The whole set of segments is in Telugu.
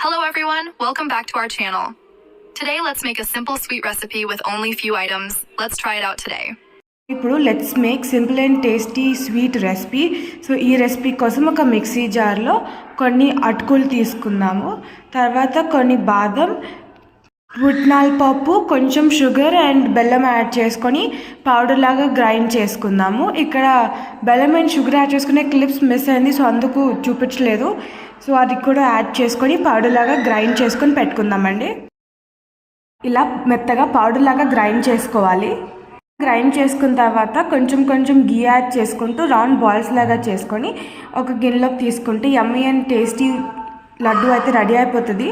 Hello everyone, welcome back to our channel. Today let's make a simple sweet recipe with only few items. Let's try it out today. ఇప్పుడు let's make simple and tasty sweet recipe. So ఈ రెసిపీ కోసం ఒక మిక్సీ జార్లో కొన్ని అటుకులు తీసుకుందాము. తర్వాత కొన్ని బాదం, పుట్నాల పప్పు, కొంచెం షుగర్ అండ్ బెల్లం యాడ్ చేసుకొని పౌడర్ లాగా గ్రైండ్ చేసుకుందాము. ఇక్కడ బెల్లం అండ్ షుగర్ యాడ్ చేసుకునే క్లిప్స్ మిస్ అయింది, సో అందుకు చూపించలేదు. సో అది కూడా యాడ్ చేసుకొని పౌడర్ లాగా గ్రైండ్ చేసుకొని పెట్టుకుందామండి. ఇలా మెత్తగా పౌడర్ లాగా గ్రైండ్ చేసుకోవాలి. గ్రైండ్ చేసుకున్న తర్వాత కొంచెం కొంచెం గీ యాడ్ చేసుకుంటూ రౌండ్ బాల్స్ లాగా చేసుకొని ఒక గిన్నెలోకి తీసుకుంటే యమ్మీ అండ్ టేస్టీ లడ్డు అయితే రెడీ అయిపోతుంది.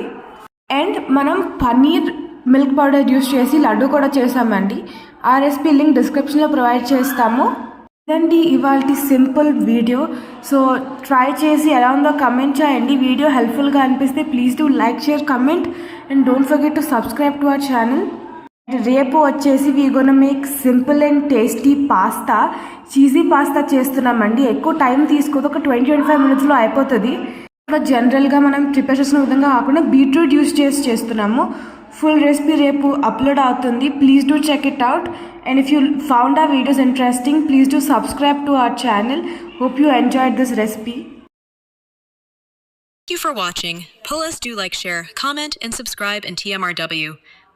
అండ్ మనం పన్నీర్ మిల్క్ పౌడర్ యూస్ చేసి లడ్డు కూడా చేసామండి. ఆ రెసిపీ లింక్ డిస్క్రిప్షన్లో ప్రొవైడ్ చేస్తాము. ఇదండి ఇవాళ సింపుల్ వీడియో. సో ట్రై చేసి ఎలా ఉందో కమెంట్ చేయండి. వీడియో హెల్ప్ఫుల్గా అనిపిస్తే please do like, share, comment and don't forget to subscribe to our channel. రేపు వచ్చేసి we gonna make simple and tasty pasta, cheesy pasta చేస్తున్నామండి. ఎక్కువ టైం తీసుకోదు, ఒక 20-25 మినిట్స్లో అయిపోతుంది. జనరల్గా మనం ప్రిపేర్ చేసిన విధంగా కాకుండా బీట్రూట్ యూస్ చేసి చేస్తున్నాము. ఫుల్ రెసిపీ రేపు అప్లోడ్ అవుతుంది. Please do check it out. And if you found our videos interesting, please do subscribe to our channel. Hope you enjoyed this recipe. Thank you for watching. Please do like, share, comment, and subscribe in TMRW.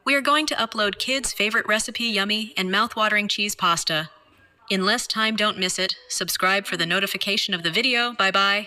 We are going to upload kids' favorite recipe, yummy and mouth-watering cheese pasta. In less time, don't miss it. Subscribe for the notification of the video. Bye-bye.